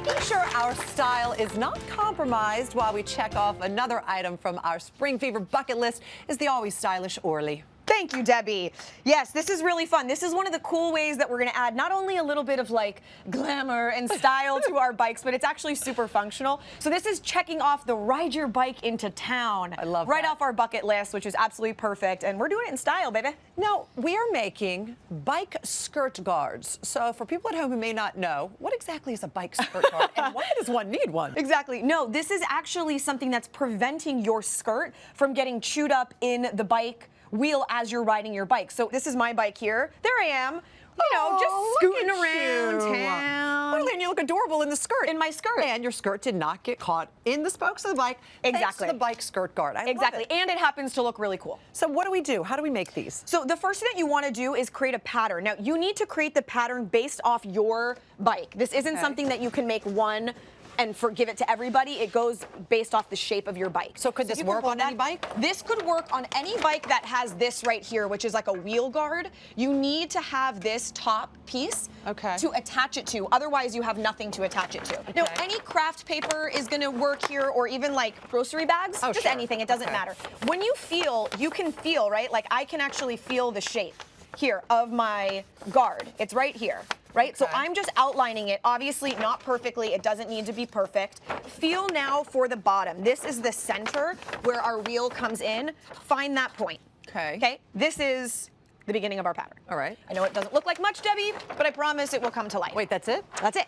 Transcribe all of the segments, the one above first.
Making sure our style is not compromised while we check off another item from our spring fever bucket list is the always stylish Orly. Thank you, Debbie. Yes, this is really fun. This is one of the cool ways that we're going to add not only a little bit of like glamour and style to our bikes, but it's actually super functional. So this is checking off the ride your bike into town. I love right that. off our bucket list, which is absolutely perfect. And we're doing it in style, baby. Now, we are making bike skirt guards. So for people at home who may not know, what exactly is a bike skirt guard and why does one need one? Exactly. No, this is actually something that's preventing your skirt from getting chewed up in the bike wheel as you're riding your bike. So this is my bike here. There I am, you know, just scooting around town. Orly, and you look adorable in the skirt. In my skirt. And your skirt did not get caught in the spokes of the bike. Exactly. Thanks to the bike skirt guard. I Exactly. love it. And it happens to look really cool. So what do we do? How do we make these? So the first thing that you want to do is create a pattern. Now, you need to create the pattern based off your bike. This isn't something that you can make one and give it to everybody. It goes based off the shape of your bike. So could this work on any bike? This could work on any bike that has this right here, which is like a wheel guard. You need to have this top piece to attach it to. Otherwise, you have nothing to attach it to. Now, any craft paper is going to work here, or even like grocery bags. Just anything. It doesn't matter. When you feel, you can feel, right? Like I can actually feel the shape here of my guard. It's right here. Right? So I'm just outlining it, obviously not perfectly. It doesn't need to be perfect. Feel now for the bottom. This is the center where our wheel comes in. Find that point. Okay? This is the beginning of our pattern. All right. I know it doesn't look like much, Debbie, but I promise it will come to life. Wait, that's it? That's it.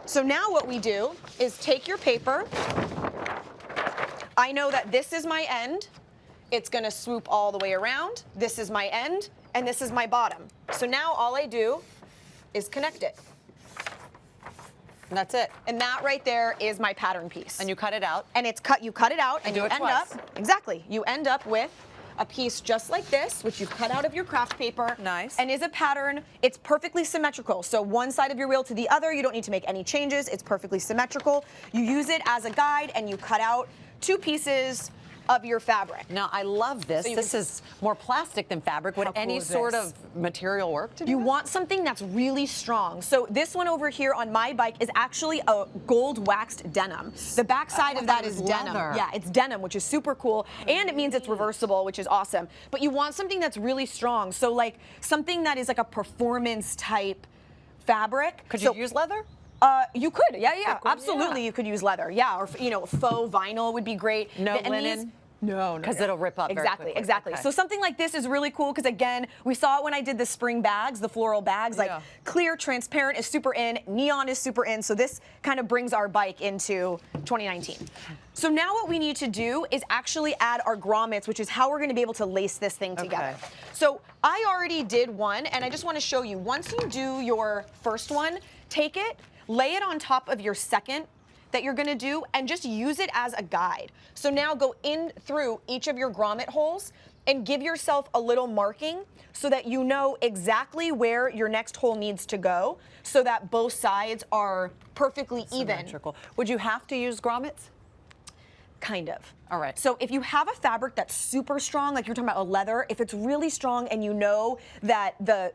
So now what we do is take your paper. I know that this is my end. It's going to swoop all the way around. This is my end, and this is my bottom. So now all I do is connect it. And that's it. And that right there is my pattern piece. And you cut it out. And it's cut, you cut it out and you end up, exactly, you end up with a piece just like this, which you cut out of your craft paper. Nice. And is a pattern. It's perfectly symmetrical. So one side of your wheel to the other, you don't need to make any changes. It's perfectly symmetrical. You use it as a guide and you cut out two pieces of your fabric. Now, I love this. So this is more plastic than fabric. Would any sort of material work to do You this? want something that's really strong. So this one over here on my bike is actually a gold waxed denim. The back side of that is denim. Yeah, it's denim, which is super cool. And it means it's reversible, which is awesome. But you want something that's really strong. So like something that is like a performance type fabric. Could you use leather? You could, yeah, absolutely. You could use leather, or you know, faux vinyl would be great. No linen. No, because it'll rip up. Exactly, exactly. So something like this is really cool because again, we saw it when I did the spring bags, the floral bags. Like clear, transparent is super in, neon is super in. So this kind of brings our bike into 2019. So now what we need to do is actually add our grommets, which is how we're going to be able to lace this thing together. So I already did one, and I just want to show you. Once you do your first one, take it, lay it on top of your second that you're gonna do, and just use it as a guide. So now go in through each of your grommet holes and give yourself a little marking so that you know exactly where your next hole needs to go so that both sides are perfectly even. Would you have to use grommets? Kind of. All right. So if you have a fabric that's super strong, like you're talking about a leather, if it's really strong and you know that the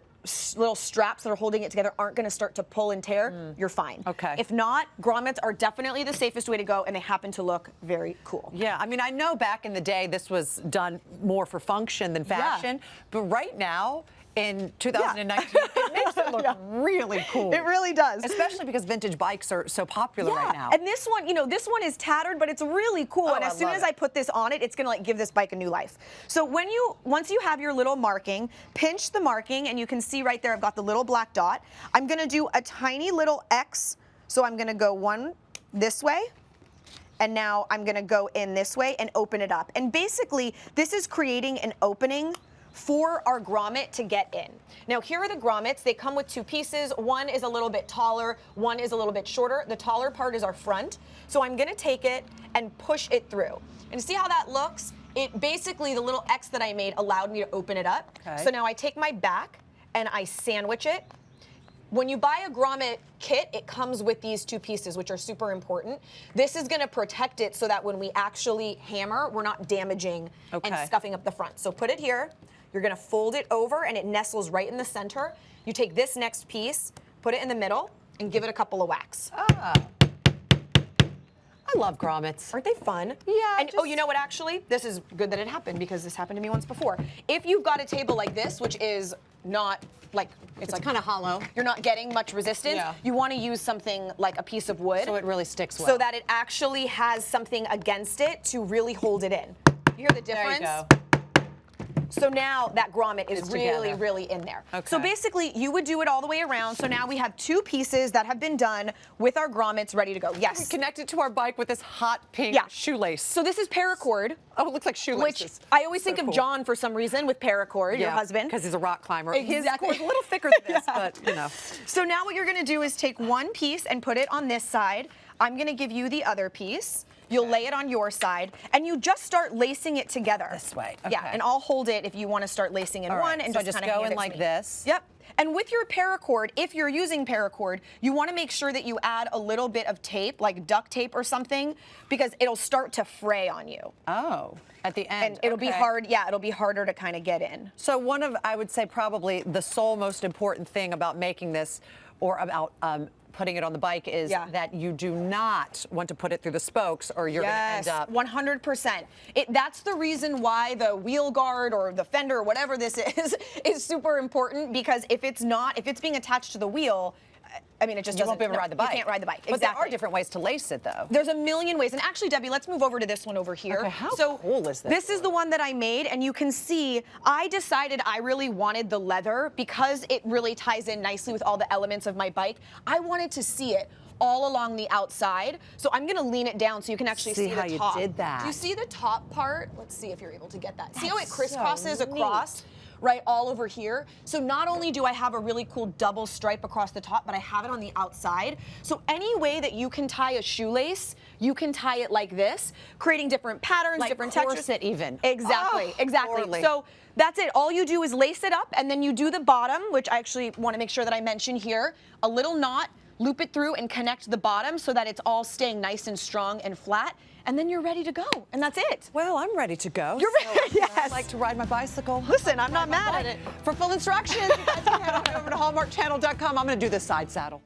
little straps that are holding it together aren't going to start to pull and tear, you're fine. Okay. If not, grommets are definitely the safest way to go, and they happen to look very cool. Yeah, I mean, I know back in the day this was done more for function than fashion, but right now, in 2019, it makes it look really cool. It really does. Especially because vintage bikes are so popular right now. And this one, you know, this one is tattered, but it's really cool. And as soon as I put this on it, it's gonna like give this bike a new life. So once you have your little marking, pinch the marking, and you can see right there, I've got the little black dot. I'm gonna do a tiny little X. So I'm gonna go one this way. And now I'm gonna go in this way and open it up. And basically, this is creating an opening for our grommet to get in. Now here are the grommets. They come with two pieces. One is a little bit taller, one is a little bit shorter. The taller part is our front. So I'm gonna take it and push it through. And see how that looks? It basically, the little X that I made allowed me to open it up. So now I take my back and I sandwich it. When you buy a grommet kit, it comes with these two pieces, which are super important. This is gonna protect it so that when we actually hammer, we're not damaging and scuffing up the front. So put it here. You're gonna fold it over and it nestles right in the center. You take this next piece, put it in the middle, and give it a couple of whacks. I love grommets. Aren't they fun? Yeah. And oh, you know what, actually? This is good that it happened because this happened to me once before. If you've got a table like this, which is not like, it's like kind of hollow. You're not getting much resistance. Yeah. You want to use something like a piece of wood. So it really sticks well. So that it actually has something against it to really hold it in. You hear the difference? There you go. So now that grommet is It's really, together. really in there. Okay. So basically, you would do it all the way around. So now we have 2 pieces that have been done with our grommets ready to go. We Yes. connected to our bike with this hot pink Yeah. shoelace. So this is paracord. Oh, it looks like shoelaces. Which I always So think of cool. John for some reason with paracord, your husband. Because he's a rock climber. Exactly. His cord is a little thicker than this, but you know. So now what you're gonna do is take one piece and put it on this side. I'm gonna give you the other piece. You'll lay it on your side, and you just start lacing it together. This way, Yeah, okay. and I'll hold it if you want to start lacing in All one, right, and so just just kind of go hand in it to like me. this. Yep. And with your paracord, if you're using paracord, you want to make sure that you add a little bit of tape, like duct tape or something, because it'll start to fray on you. Oh, at the end. And it'll be okay. hard, yeah, it'll be harder to kind of get in. So one of, I would say probably the sole most important thing about making this or about putting it on the bike is that you do not want to put it through the spokes or you're going to end up. 100%. That's the reason why the wheel guard or the fender or whatever this is super important, because if it's being attached to the wheel, I mean, it just You doesn't. won't be able to ride the bike. You can't ride the bike. But Exactly. there are different ways to lace it, though. There's a million ways. And actually, Debbie, let's move over to this one over here. Okay, how so cool is this? This is the one that I made, and you can see I decided I really wanted the leather because it really ties in nicely with all the elements of my bike. I wanted to see it all along the outside. So I'm gonna lean it down so you can actually see the how you top. did that. Do you see the top part? Let's see if you're able to get that. See how it That's so crisscrosses across? Right, all over here. So not only do I have a really cool double stripe across the top, but I have it on the outside. So any way that you can tie a shoelace, you can tie it like this, creating different patterns, Like different corset textures. even. Exactly, Oh, exactly. Orly. So that's it. All you do is lace it up, and then you do the bottom, which I actually want to make sure that I mention here. A little knot, loop it through, and connect the bottom so that it's all staying nice and strong and flat. And then you're ready to go, and that's it. Well, I'm ready to go. You're ready, yes. I like to ride my bicycle. Listen, I'm not Ride my mad at bike. it. For full instructions, you guys can head on over to hallmarkchannel.com. I'm going to do the side saddle.